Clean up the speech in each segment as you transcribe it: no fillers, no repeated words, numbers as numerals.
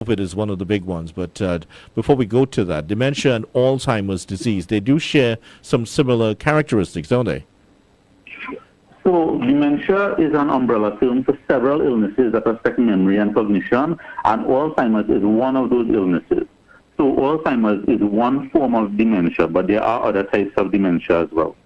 COVID is one of the big ones. But before we go to that, dementia and Alzheimer's disease, they do share some similar characteristics, don't they? So dementia is an umbrella term for several illnesses that affect memory and cognition, and Alzheimer's is one of those illnesses. So Alzheimer's is one form of dementia, but there are other types of dementia as well.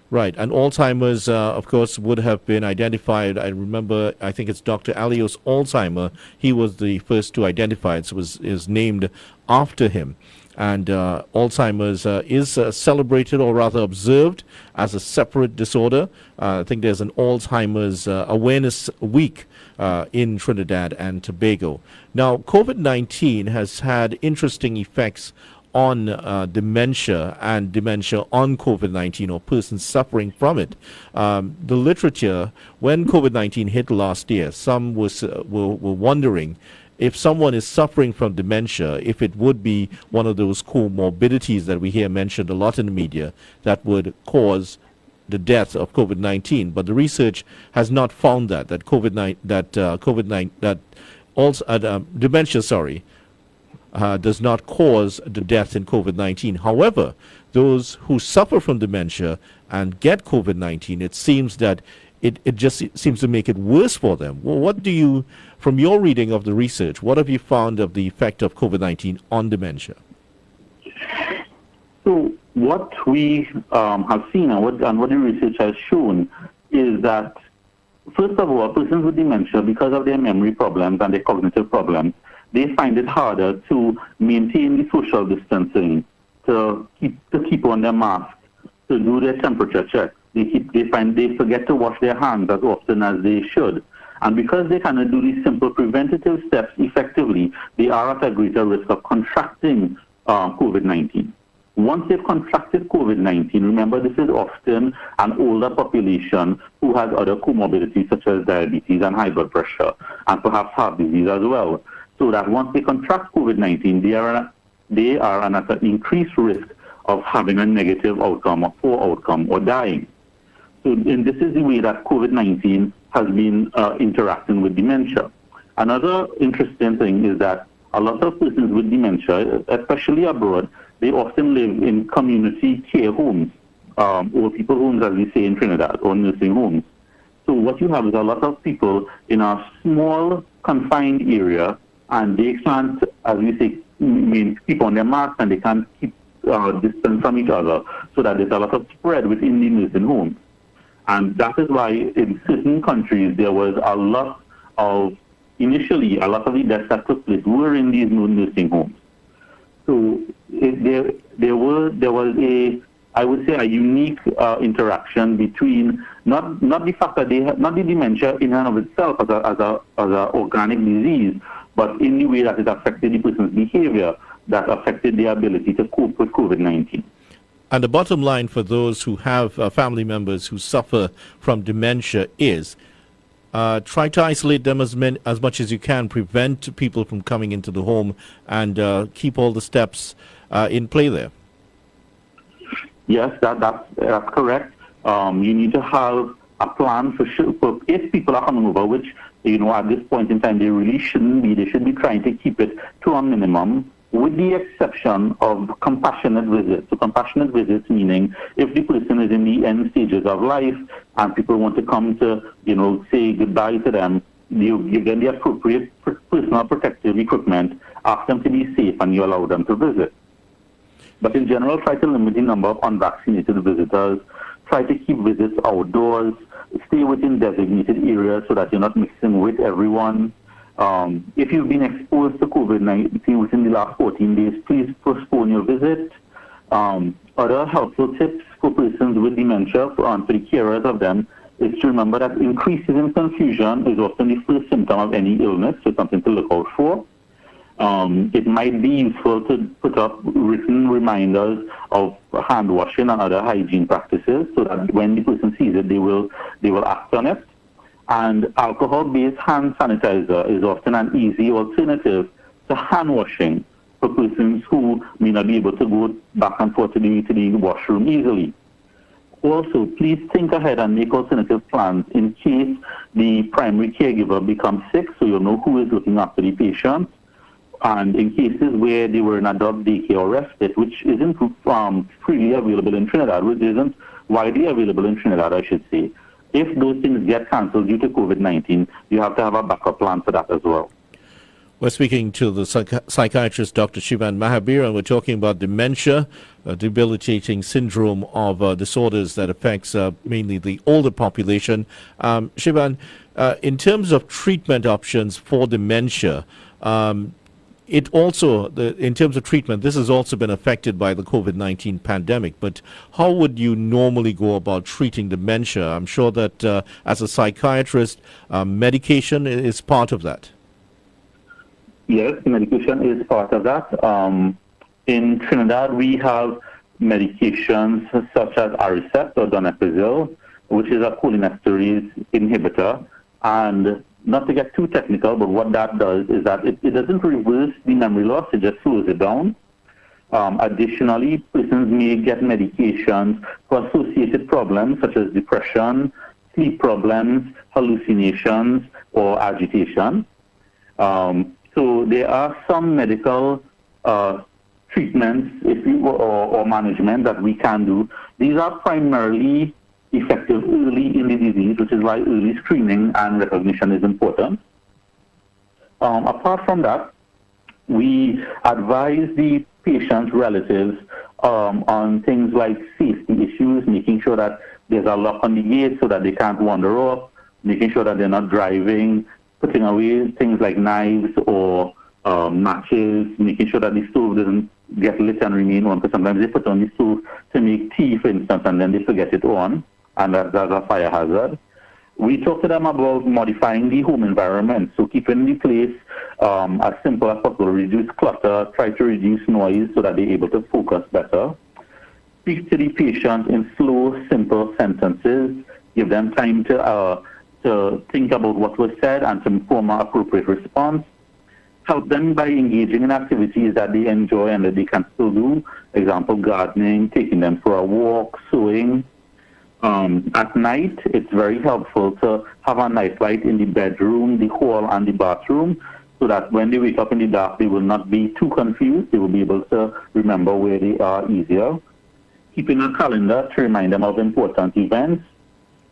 Right, and Alzheimer's, of course, would have been identified. I remember, I think it's Dr. Alois Alzheimer. He was the first to identify it, so is named after him. And Alzheimer's is celebrated, or rather observed, as a separate disorder. I think there's an Alzheimer's Awareness Week in Trinidad and Tobago. Now, COVID-19 has had interesting effects on dementia and dementia on COVID-19, or persons suffering from it. The literature, when COVID-19 hit last year, some were wondering if someone is suffering from dementia, if it would be one of those comorbidities that we hear mentioned a lot in the media that would cause the death of COVID-19. But the research has not found that dementia, does not cause the death in COVID-19. However, those who suffer from dementia and get COVID-19, it seems that it just seems to make it worse for them. Well, what do you, from your reading of the research, what have you found of the effect of COVID-19 on dementia? So what we have seen and what the research has shown is that, first of all, persons with dementia, because of their memory problems and their cognitive problems, they find it harder to maintain the social distancing, to keep on their mask, to do their temperature checks. They forget to wash their hands as often as they should. And because they cannot do these simple preventative steps effectively, they are at a greater risk of contracting COVID-19. Once they've contracted COVID-19, remember this is often an older population who has other comorbidities such as diabetes and high blood pressure, and perhaps heart disease as well. So that once they contract COVID-19, they are at an increased risk of having a negative outcome, or poor outcome, or dying. So and this is the way that COVID-19 has been interacting with dementia. Another interesting thing is that a lot of persons with dementia, especially abroad, they often live in community care homes, or people homes, as we say in Trinidad, or nursing homes. So what you have is a lot of people in a small, confined area, and they can't, as we say, keep on their masks, and they can't keep distance from each other, so that there's a lot of spread within the nursing homes. And that is why in certain countries there was initially a lot of the deaths that took place were in these nursing homes. So there was I would say a unique interaction between not the fact that not the dementia in and of itself as a organic disease, but in the way that it affected the person's behavior, that affected their ability to cope with COVID-19. And the bottom line for those who have family members who suffer from dementia is try to isolate them as much as you can, prevent people from coming into the home, and keep all the steps in play there. Yes, that's correct. You need to have a plan for sure. If people are coming over, which, at this point in time, they really shouldn't be. They should be trying to keep it to a minimum, with the exception of compassionate visits. So compassionate visits meaning if the person is in the end stages of life and people want to come to, say goodbye to them, you give them the appropriate personal protective equipment, ask them to be safe, and you allow them to visit. But in general, try to limit the number of unvaccinated visitors, try to keep visits outdoors, stay within designated areas so that you're not mixing with everyone. If you've been exposed to COVID-19 within the last 14 days, please postpone your visit. Other helpful tips for persons with dementia, for the carers of them, is to remember that increases in confusion is often the first symptom of any illness, so something to look out for. It might be useful to put up written reminders of hand washing and other hygiene practices, so that when the person sees it, they will act on it. And alcohol-based hand sanitizer is often an easy alternative to hand washing for persons who may not be able to go back and forth to the washroom easily. Also, please think ahead and make alternative plans in case the primary caregiver becomes sick, so you'll know who is looking after the patient. And in cases where they were in adult daycare or respite, which isn't freely available in Trinidad, which isn't widely available in Trinidad, I should say, if those things get cancelled due to COVID-19, you have to have a backup plan for that as well. We're speaking to the psychiatrist Dr. Shivan Mahabir, and we're talking about dementia, a debilitating syndrome of disorders that affects mainly the older population. Shivan, in terms of treatment options for dementia, it also, in terms of treatment, this has also been affected by the COVID-19 pandemic. But how would you normally go about treating dementia? I'm sure that as a psychiatrist, medication is part of that. Yes, medication is part of that. In Trinidad, we have medications such as Aricept or donepezil, which is a cholinesterase inhibitor. And not to get too technical, but what that does is that it doesn't reverse the memory loss, it just slows it down. Additionally, persons may get medications for associated problems such as depression, sleep problems, hallucinations, or agitation. So there are some medical treatments or management that we can do. These are primarily effective early in the disease, which is why early screening and recognition is important. Apart from that, we advise the patient's relatives on things like safety issues, making sure that there's a lock on the gate so that they can't wander off, making sure that they're not driving, putting away things like knives or matches, making sure that the stove doesn't get lit and remain on, because sometimes they put on the stove to make tea, for instance, and then they forget it on, and that's a fire hazard. We talk to them about modifying the home environment, so keeping the place as simple as possible, reduce clutter, try to reduce noise so that they're able to focus better. Speak to the patient in slow, simple sentences, give them time to think about what was said and to form an appropriate response. Help them by engaging in activities that they enjoy and that they can still do. Example, gardening, taking them for a walk, sewing. At night, it's very helpful to have a night light in the bedroom, the hall, and the bathroom, so that when they wake up in the dark, they will not be too confused. They will be able to remember where they are easier. Keeping a calendar to remind them of important events.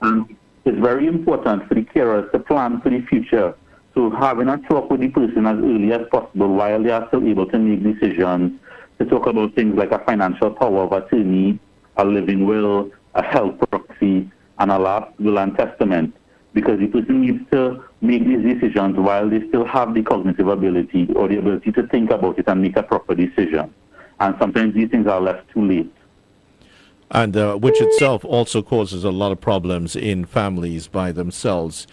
And it's very important for the carers to plan for the future. So having a talk with the person as early as possible while they are still able to make decisions, to talk about things like a financial power of attorney, a living will, a health proxy, and a last will and testament. Because the person needs to make these decisions while they still have the cognitive ability or the ability to think about it and make a proper decision. And sometimes these things are left too late. And which itself also causes a lot of problems in families by themselves.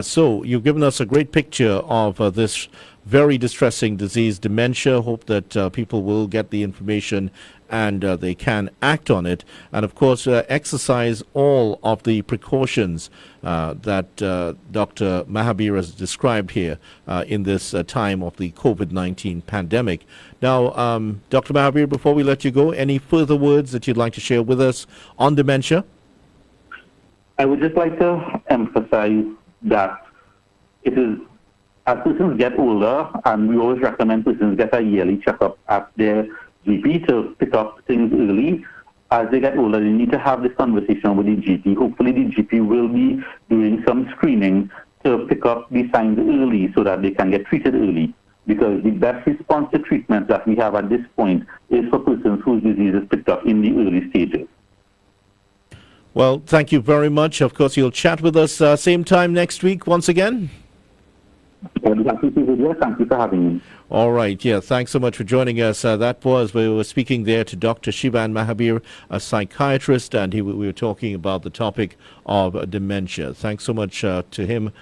So you've given us a great picture of this very distressing disease, dementia. Hope that people will get the information and they can act on it. And of course, exercise all of the precautions that Dr. Mahabir has described here in this time of the COVID-19 pandemic. Now, Dr. Mahabir, before we let you go, any further words that you'd like to share with us on dementia? I would just like to emphasize that it is, as persons get older, and we always recommend persons get a yearly checkup at their GP to pick up things early. As they get older, they need to have this conversation with the GP. Hopefully the GP will be doing some screening to pick up the signs early so that they can get treated early. Because the best response to treatment that we have at this point is for persons whose disease is picked up in the early stages. Well, thank you very much. Of course, you'll chat with us same time next week once again. Thank you for having me. All right. Yeah, thanks so much for joining us. We were speaking there to Dr. Shivan Mahabir, a psychiatrist, and we were talking about the topic of dementia. Thanks so much to him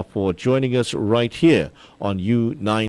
for joining us right here on U9.